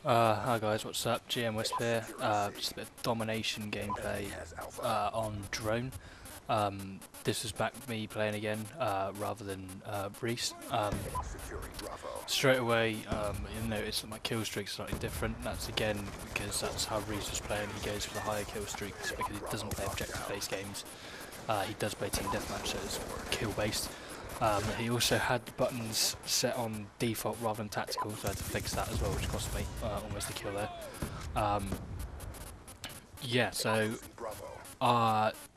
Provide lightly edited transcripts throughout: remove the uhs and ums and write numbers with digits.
Hi guys, what's up? GM Wisp here. Just a bit of Domination gameplay on drone. This was back me playing again rather than Reese. Straight away, you'll notice that my kill streak's slightly different. That's again because that's how Reese was playing. He goes for the higher kill streaks because he doesn't play objective-based games. He does play team deathmatch, so it's kill-based. He also had the buttons set on default rather than tactical, so I had to fix that as well, which cost me almost a kill there. Yeah, so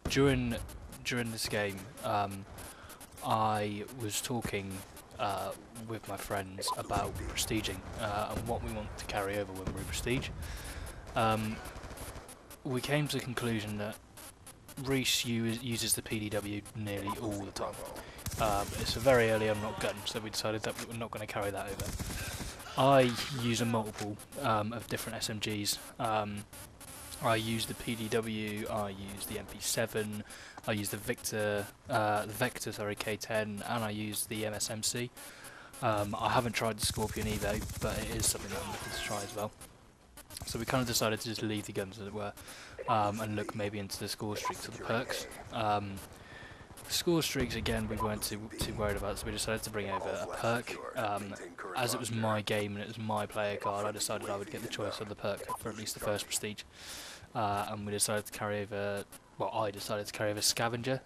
during this game, I was talking with my friends about prestiging and what we want to carry over when we prestige. We came to the conclusion that Reese uses the PDW nearly all the time. It's a very early unlocked gun, so we decided that we're not going to carry that over. I use a multiple of different SMGs. I use the PDW, I use the MP7, I use the Vector K10, and I use the MSMC. I haven't tried the Scorpion Evo, but it is something that I'm looking to try as well. So we kind of decided to just leave the guns as it were, and look maybe into the score streaks or the perks. Score streaks again we weren't too worried about, so we decided to bring over a perk. As it was my game and it was my player card, I decided I would get the choice of the perk for at least the first prestige. And we decided to carry over, well, I decided to carry over Scavenger,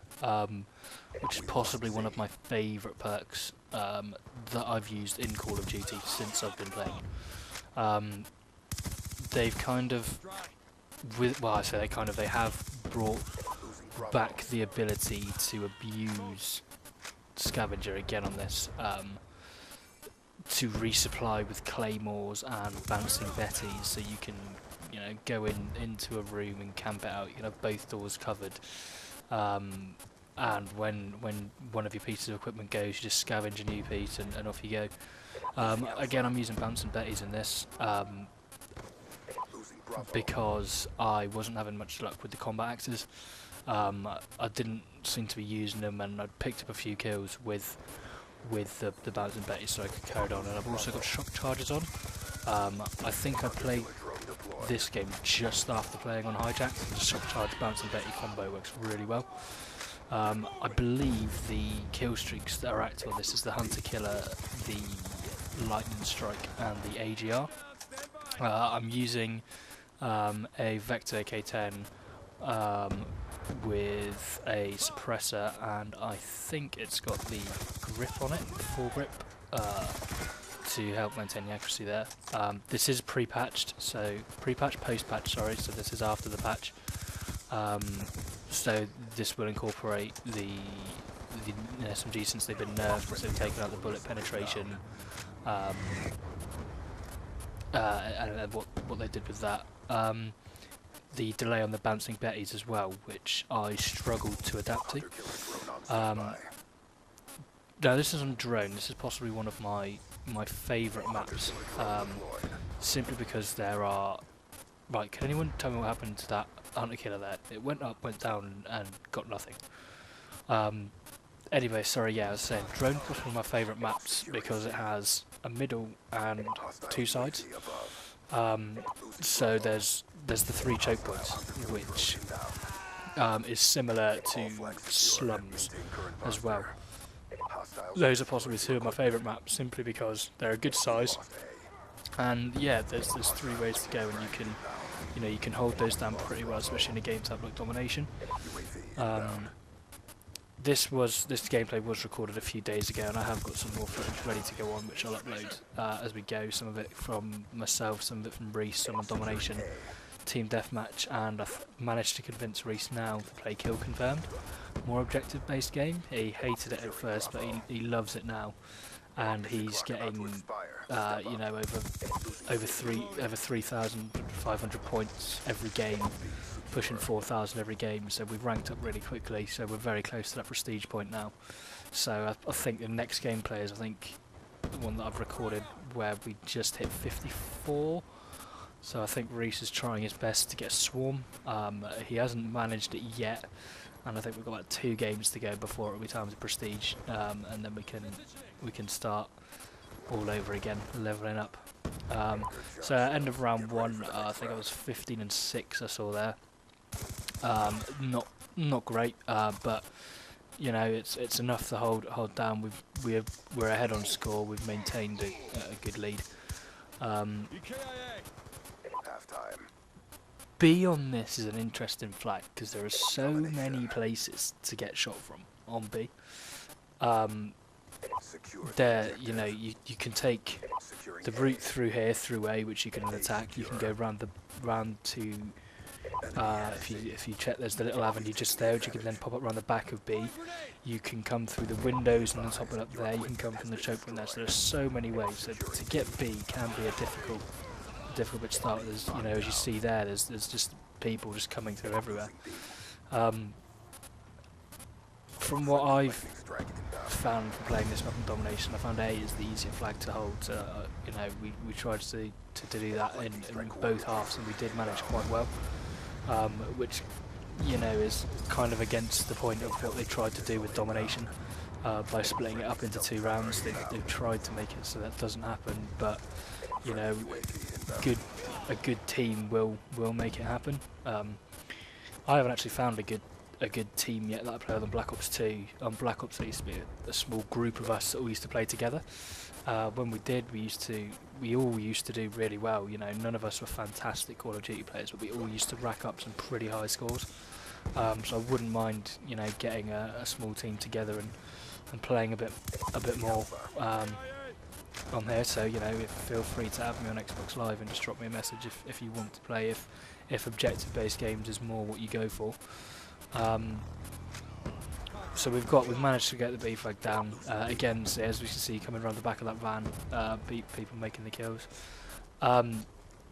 which is possibly one of my favourite perks that I've used in Call of Duty since I've been playing. They've kind of, they have brought back the ability to abuse Scavenger again on this, to resupply with claymores and bouncing betties, so you can, go into a room and camp it out. You can have both doors covered, and when one of your pieces of equipment goes, you just scavenge a new piece and off you go. Again, I'm using bouncing betties in this because I wasn't having much luck with the combat axes. I didn't seem to be using them, and I'd picked up a few kills with the bouncing betty, so I could carry it on. And I've also got shock charges on. I think I played this game just after playing on hijacked. The shock charge bouncing betty combo works really well. I believe the kill streaks that are active on this is the hunter killer, the lightning strike, and the AGR. I'm using a Vector K10 with a suppressor, and I think it's got the grip on it, full grip, to help maintain the accuracy there. This is pre-patched, so post-patch, sorry, so this is after the patch. So this will incorporate the SMG since they've been nerfed, so they've taken out the bullet penetration, and what they did with that. The delay on the bouncing betties as well, which I struggled to adapt to. Now this is on drone. This is possibly one of my favourite maps, simply because there are... Right, can anyone tell me what happened to that hunter killer there? It went up, went down, and got nothing. Anyway, sorry, yeah, I was saying, drone is one of my favourite maps because it has a middle and two sides. So there's the 3 choke points, which is similar to slums as well. Those are possibly 2 of my favourite maps, simply because they're a good size, and yeah, there's 3 ways to go, and you can hold those down pretty well, especially in a game type like Domination. This gameplay was recorded a few days ago, and I have got some more footage ready to go on, which I'll upload as we go. Some of it from myself, some of it from Reese, some on Domination, Team Deathmatch, and I've managed to convince Reese now to play Kill Confirmed, more objective-based game. He hated it at first, but he loves it now, and he's getting over 3,500 points every game, pushing 4,000 every game, so we've ranked up really quickly, so we're very close to that prestige point now. So I think the next gameplay is, the one that I've recorded where we just hit 54, so I think Reese is trying his best to get a swarm. He hasn't managed it yet, and I think we've got like 2 games to go before it'll be time to prestige, and then we can start all over again, leveling up. So end of round 1, I think I was 15 and 6. I saw there. Not great, but you know it's enough to hold down. We're ahead on score. We've maintained a good lead. B on this is an interesting flag because there are so many places to get shot from on B. There, you know, you can take the route through here through A, which you can attack. You can go round to if you check, there's the little avenue just there, which you can then pop up around the back of B. You can come through the windows and then top it up there. You can come from the choke point there. So there's so many ways. So to get B can be a difficult bit to start with. There's, you know, as you see there, there's just people just coming through everywhere. From what I've found from playing this map in Domination, I found A is the easier flag to hold. You know, we tried to do that in both halves, and we did manage quite well. Which, you know, is kind of against the point of what they tried to do with Domination by splitting it up into 2 rounds. They've tried to make it so that doesn't happen, but you know, a good team will make it happen. I haven't actually found a good team yet that I play with on Black Ops 2. On Black Ops there used to be a small group of us that all used to play together. When we did, we all used to do really well. You know, none of us were fantastic Call of Duty players, but we all used to rack up some pretty high scores. So I wouldn't mind, you know, getting a small team together and playing a bit more on here. So, you know, feel free to add me on Xbox Live and just drop me a message if you want to play. If objective-based games is more what you go for. So we've managed to get the B flag down again. So as we can see, coming around the back of that van, people making the kills.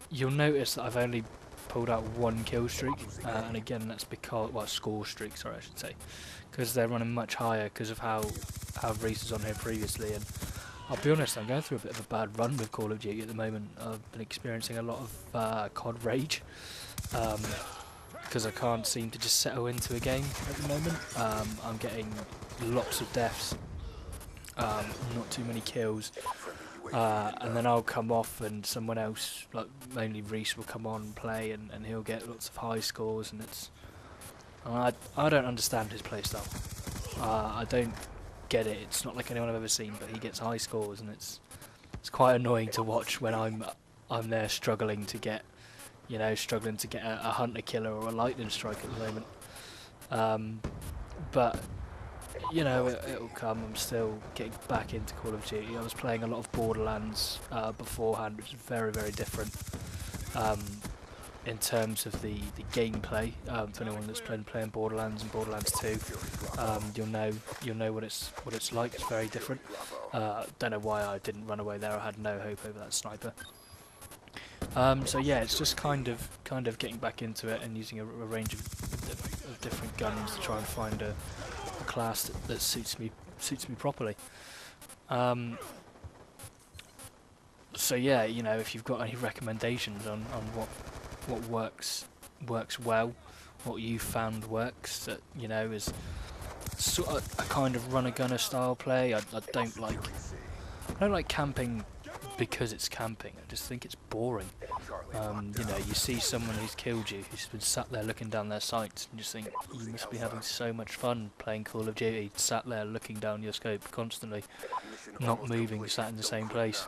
You'll notice that I've only pulled out 1 kill streak, and again that's because, well, score streak, sorry, I should say, because they're running much higher because of how Reese was on here previously. And I'll be honest, I'm going through a bit of a bad run with Call of Duty at the moment. I've been experiencing a lot of COD rage. Because I can't seem to just settle into a game at the moment. I'm getting lots of deaths, not too many kills, and then I'll come off and someone else, like mainly Reese, will come on and play, and he'll get lots of high scores, and I don't understand his playstyle. I don't get it. It's not like anyone I've ever seen, but he gets high scores, and it's quite annoying to watch when I'm there struggling to get a hunter killer or a lightning strike at the moment. But you know, it'll come. I'm still getting back into Call of Duty. I was playing a lot of Borderlands beforehand, which is very, very different in terms of the gameplay. For anyone that's playing Borderlands and Borderlands 2, you'll know what it's like. It's very different. Don't know why I didn't run away there. I had no hope over that sniper. So yeah, it's just kind of getting back into it and using a range of different guns to try and find a class that suits me properly. So yeah, you know, if you've got any recommendations on what works well, what you found works, that, you know, is sort of a kind of runner-gunner style play. I don't like camping because it's camping. I just think it's boring. You know, you see someone who's killed you, who's been sat there looking down their sights, and you just think, you must be having so much fun playing Call of Duty, sat there looking down your scope constantly, not moving, sat in the same place.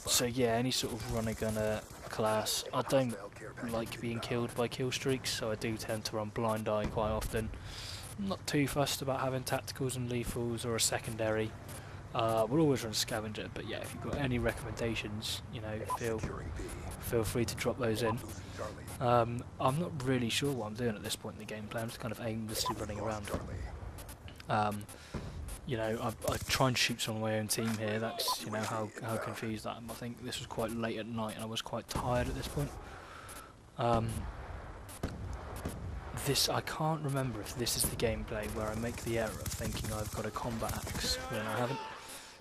So yeah, any sort of runner-gunner class. I don't like being killed by kill streaks, so I do tend to run blind eye quite often. I'm not too fussed about having tacticals and lethals or a secondary. We'll always run scavenger, but yeah, if you've got any recommendations, you know, feel free to drop those in. I'm not really sure what I'm doing at this point in the gameplay. I'm just kind of aimlessly running around. You know, I try and shoot some of my own team here. That's, you know, how confused I am. I think this was quite late at night and I was quite tired at this point. I can't remember if this is the gameplay where I make the error of thinking I've got a combat axe when I haven't.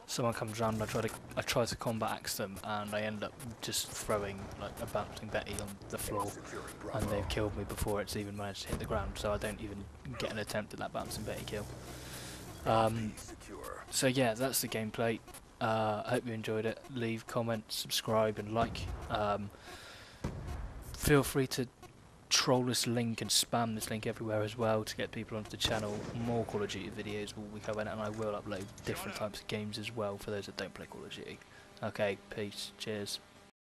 Someone comes round and I try to combat axe them, and I end up just throwing like a bouncing Betty on the floor, and they've killed me before it's even managed to hit the ground, so I don't even get an attempt at that bouncing Betty kill. So yeah, that's the gameplay. I hope you enjoyed it. Leave comments, subscribe and like. Feel free to troll this link and spam this link everywhere as well to get people onto the channel. More Call of Duty videos will be coming, and I will upload different types of games as well for those that don't play Call of Duty. Okay, peace, cheers.